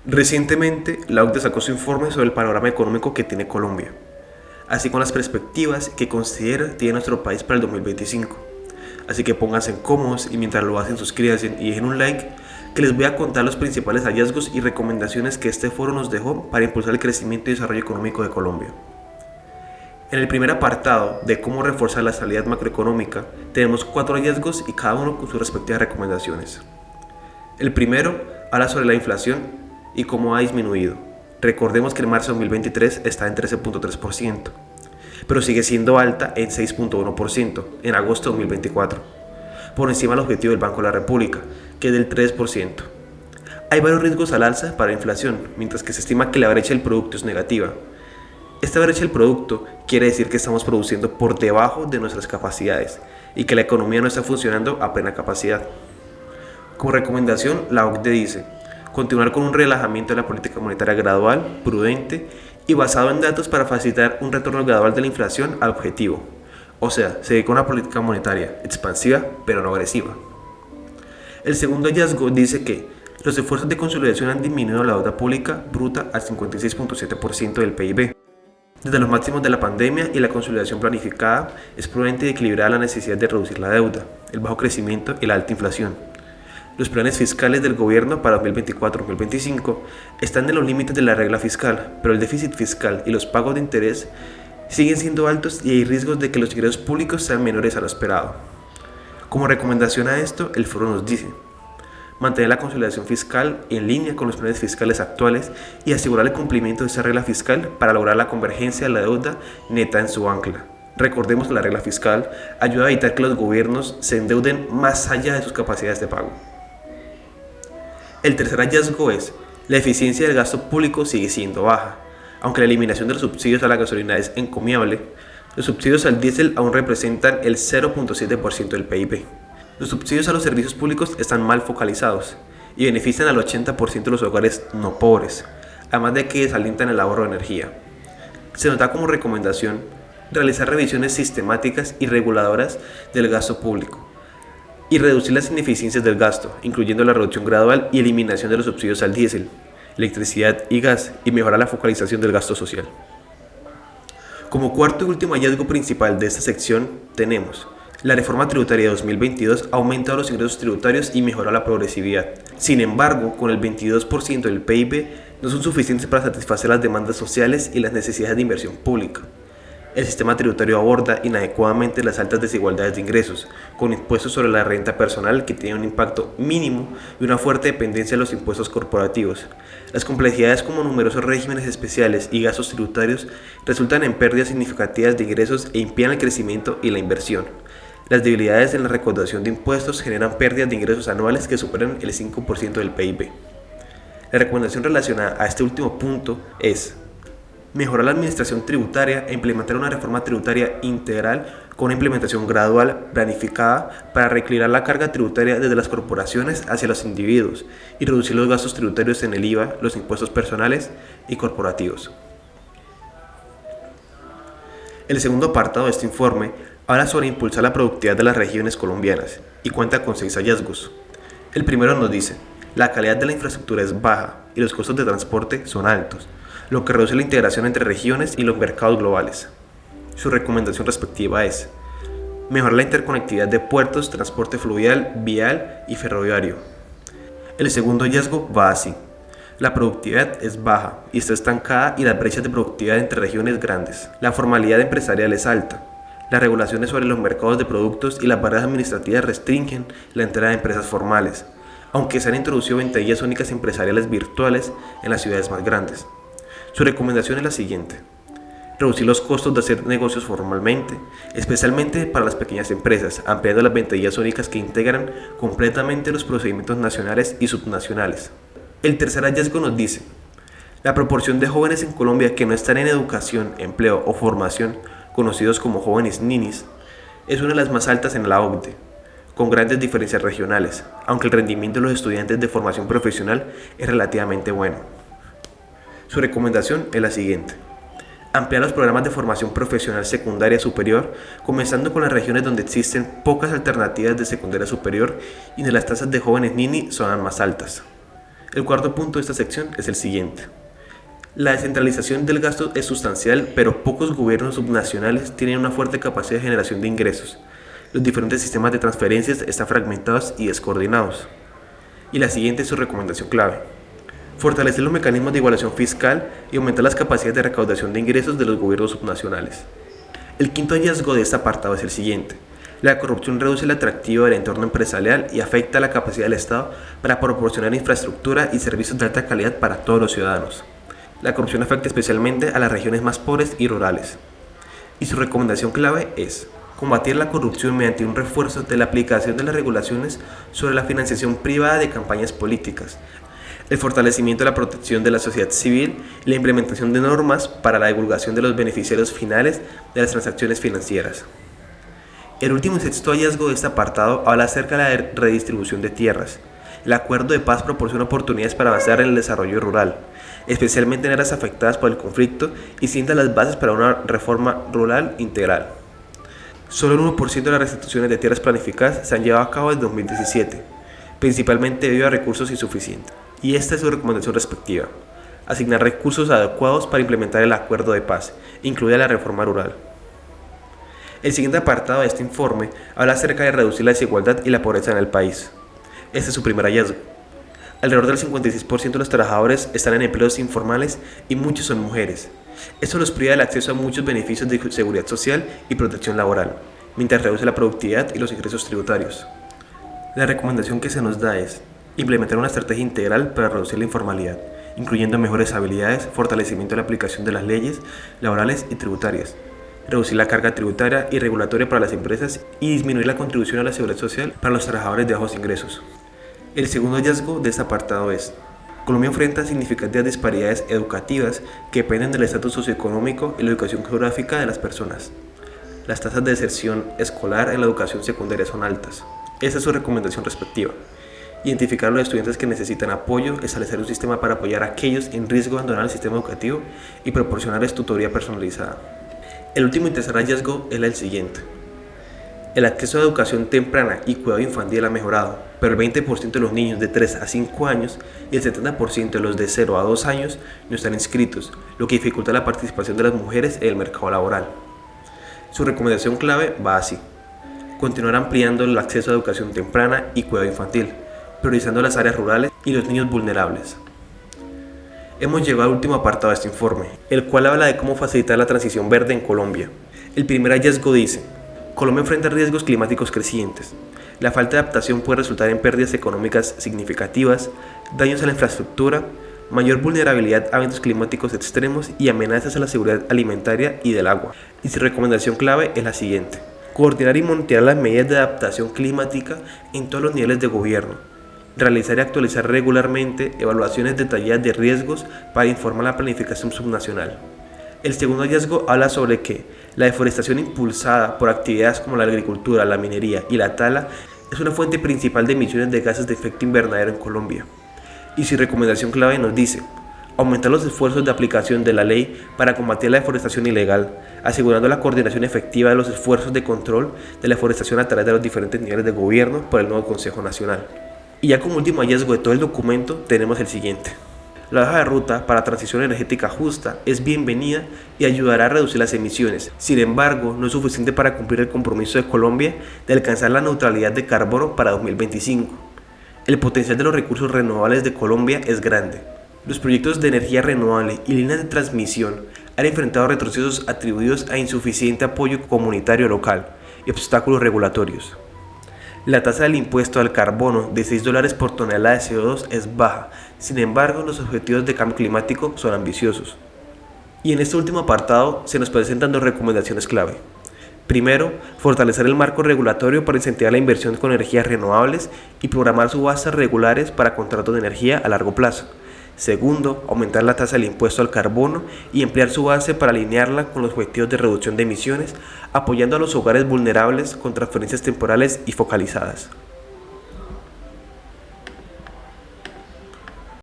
Recientemente, la OCDE sacó su informe sobre el panorama económico que tiene Colombia, así con las perspectivas que considera tiene nuestro país para el 2025. Así que pónganse cómodos y mientras lo hacen suscríbanse y dejen un like, que les voy a contar los principales hallazgos y recomendaciones que este foro nos dejó para impulsar el crecimiento y desarrollo económico de Colombia. En el primer apartado de cómo reforzar la estabilidad macroeconómica, tenemos 4 hallazgos y cada uno con sus respectivas recomendaciones. El primero habla sobre la inflación y cómo ha disminuido. Recordemos que en marzo de 2023 está en 13.3%, pero sigue siendo alta en 6.1% en agosto de 2024, por encima del objetivo del Banco de la República, que es del 3%. Hay varios riesgos al alza para la inflación, mientras que se estima que la brecha del producto es negativa. Esta brecha del producto quiere decir que estamos produciendo por debajo de nuestras capacidades y que la economía no está funcionando a plena capacidad. Como recomendación, la OCDE dice: continuar con un relajamiento de la política monetaria gradual, prudente y basado en datos para facilitar un retorno gradual de la inflación al objetivo. O sea, seguir con una política monetaria expansiva pero no agresiva. El segundo hallazgo dice que los esfuerzos de consolidación han disminuido la deuda pública bruta al 56.7% del PIB. Desde los máximos de la pandemia y la consolidación planificada, es prudente y equilibrada la necesidad de reducir la deuda, el bajo crecimiento y la alta inflación. Los planes fiscales del gobierno para 2024-2025 están en los límites de la regla fiscal, pero el déficit fiscal y los pagos de interés siguen siendo altos y hay riesgos de que los ingresos públicos sean menores a lo esperado. Como recomendación a esto, el foro nos dice: mantener la consolidación fiscal en línea con los planes fiscales actuales y asegurar el cumplimiento de esa regla fiscal para lograr la convergencia de la deuda neta en su ancla. Recordemos que la regla fiscal ayuda a evitar que los gobiernos se endeuden más allá de sus capacidades de pago. El tercer hallazgo es: la eficiencia del gasto público sigue siendo baja. Aunque la eliminación de los subsidios a la gasolina es encomiable, los subsidios al diésel aún representan el 0.7% del PIB. Los subsidios a los servicios públicos están mal focalizados y benefician al 80% de los hogares no pobres, además de que desalientan el ahorro de energía. Se nos da como recomendación realizar revisiones sistemáticas y reguladoras del gasto público y reducir las ineficiencias del gasto, incluyendo la reducción gradual y eliminación de los subsidios al diésel, electricidad y gas, y mejorar la focalización del gasto social. Como cuarto y último hallazgo principal de esta sección tenemos: la reforma tributaria de 2022 ha aumentado los ingresos tributarios y mejora la progresividad. Sin embargo, con el 22% del PIB no son suficientes para satisfacer las demandas sociales y las necesidades de inversión pública. El sistema tributario aborda inadecuadamente las altas desigualdades de ingresos, con impuestos sobre la renta personal que tienen un impacto mínimo y una fuerte dependencia de los impuestos corporativos. Las complejidades como numerosos regímenes especiales y gastos tributarios resultan en pérdidas significativas de ingresos e impiden el crecimiento y la inversión. Las debilidades en la recaudación de impuestos generan pérdidas de ingresos anuales que superan el 5% del PIB. La recomendación relacionada a este último punto es: mejorar la administración tributaria e implementar una reforma tributaria integral con una implementación gradual, planificada, para reequilibrar la carga tributaria desde las corporaciones hacia los individuos y reducir los gastos tributarios en el IVA, los impuestos personales y corporativos. El segundo apartado de este informe habla sobre impulsar la productividad de las regiones colombianas y cuenta con 6 hallazgos. El primero nos dice: la calidad de la infraestructura es baja y los costos de transporte son altos, lo que reduce la integración entre regiones y los mercados globales. Su recomendación respectiva es: mejorar la interconectividad de puertos, transporte fluvial, vial y ferroviario. El segundo hallazgo va así: la productividad es baja y está estancada y las brechas de productividad entre regiones grandes. La formalidad empresarial es alta. Las regulaciones sobre los mercados de productos y las barreras administrativas restringen la entrada de empresas formales, aunque se han introducido ventanillas únicas empresariales virtuales en las ciudades más grandes. Su recomendación es la siguiente: reducir los costos de hacer negocios formalmente, especialmente para las pequeñas empresas, ampliando las ventanillas únicas que integran completamente los procedimientos nacionales y subnacionales. El tercer hallazgo nos dice: la proporción de jóvenes en Colombia que no están en educación, empleo o formación, conocidos como jóvenes ninis, es una de las más altas en la OCDE, con grandes diferencias regionales, aunque el rendimiento de los estudiantes de formación profesional es relativamente bueno. Su recomendación es la siguiente: ampliar los programas de formación profesional secundaria superior, comenzando con las regiones donde existen pocas alternativas de secundaria superior y donde las tasas de jóvenes nini son las más altas. El cuarto punto de esta sección es el siguiente. La descentralización del gasto es sustancial, pero pocos gobiernos subnacionales tienen una fuerte capacidad de generación de ingresos. Los diferentes sistemas de transferencias están fragmentados y descoordinados. Y la siguiente es su recomendación clave. Fortalecer los mecanismos de igualación fiscal y aumentar las capacidades de recaudación de ingresos de los gobiernos subnacionales. El quinto hallazgo de este apartado es el siguiente. La corrupción reduce el atractivo del entorno empresarial y afecta la capacidad del Estado para proporcionar infraestructura y servicios de alta calidad para todos los ciudadanos. La corrupción afecta especialmente a las regiones más pobres y rurales. Y su recomendación clave es combatir la corrupción mediante un refuerzo de la aplicación de las regulaciones sobre la financiación privada de campañas políticas, el fortalecimiento de la protección de la sociedad civil y la implementación de normas para la divulgación de los beneficiarios finales de las transacciones financieras. El último y sexto hallazgo de este apartado habla acerca de la redistribución de tierras. El acuerdo de paz proporciona oportunidades para avanzar en el desarrollo rural, especialmente en áreas afectadas por el conflicto, y sienta las bases para una reforma rural integral. Solo el 1% de las restituciones de tierras planificadas se han llevado a cabo en 2017, principalmente debido a recursos insuficientes. Y esta es su recomendación respectiva: asignar recursos adecuados para implementar el acuerdo de paz, incluida la reforma rural. El siguiente apartado de este informe habla acerca de reducir la desigualdad y la pobreza en el país. Este es su primer hallazgo. Alrededor del 56% de los trabajadores están en empleos informales y muchos son mujeres. Esto los priva del acceso a muchos beneficios de seguridad social y protección laboral, mientras reduce la productividad y los ingresos tributarios. La recomendación que se nos da es implementar una estrategia integral para reducir la informalidad, incluyendo mejores habilidades, fortalecimiento de la aplicación de las leyes laborales y tributarias, reducir la carga tributaria y regulatoria para las empresas y disminuir la contribución a la seguridad social para los trabajadores de bajos ingresos. El segundo hallazgo de este apartado es: Colombia enfrenta significativas disparidades educativas que dependen del estatus socioeconómico y la educación geográfica de las personas. Las tasas de deserción escolar en la educación secundaria son altas. Esa es su recomendación respectiva. Identificar a los estudiantes que necesitan apoyo, establecer un sistema para apoyar a aquellos en riesgo de abandonar el sistema educativo y proporcionarles tutoría personalizada. El último y tercer hallazgo es el siguiente. El acceso a educación temprana y cuidado infantil ha mejorado, pero el 20% de los niños de 3 a 5 años y el 70% de los de 0 a 2 años no están inscritos, lo que dificulta la participación de las mujeres en el mercado laboral. Su recomendación clave va así: continuar ampliando el acceso a educación temprana y cuidado infantil, priorizando las áreas rurales y los niños vulnerables. Hemos llegado al último apartado de este informe, el cual habla de cómo facilitar la transición verde en Colombia. El primer hallazgo dice: Colombia enfrenta riesgos climáticos crecientes. La falta de adaptación puede resultar en pérdidas económicas significativas, daños a la infraestructura, mayor vulnerabilidad a eventos climáticos extremos y amenazas a la seguridad alimentaria y del agua. Y su recomendación clave es la siguiente: coordinar y monitorear las medidas de adaptación climática en todos los niveles de gobierno. Realizar y actualizar regularmente evaluaciones detalladas de riesgos para informar la planificación subnacional. El segundo hallazgo habla sobre que la deforestación impulsada por actividades como la agricultura, la minería y la tala es una fuente principal de emisiones de gases de efecto invernadero en Colombia. Y su recomendación clave nos dice: aumentar los esfuerzos de aplicación de la ley para combatir la deforestación ilegal, asegurando la coordinación efectiva de los esfuerzos de control de la deforestación a través de los diferentes niveles de gobierno por el nuevo Consejo Nacional. Y ya como último hallazgo de todo el documento tenemos el siguiente: la hoja de ruta para transición energética justa es bienvenida y ayudará a reducir las emisiones. Sin embargo, no es suficiente para cumplir el compromiso de Colombia de alcanzar la neutralidad de carbono para 2025. El potencial de los recursos renovables de Colombia es grande. Los proyectos de energía renovable y líneas de transmisión han enfrentado retrocesos atribuidos a insuficiente apoyo comunitario local y obstáculos regulatorios. La tasa del impuesto al carbono de $6 por tonelada de CO2 es baja, sin embargo los objetivos de cambio climático son ambiciosos. Y en este último apartado se nos presentan dos recomendaciones clave. Primero, fortalecer el marco regulatorio para incentivar la inversión con energías renovables y programar subastas regulares para contratos de energía a largo plazo. Segundo, aumentar la tasa del impuesto al carbono y emplear su base para alinearla con los objetivos de reducción de emisiones, apoyando a los hogares vulnerables con transferencias temporales y focalizadas.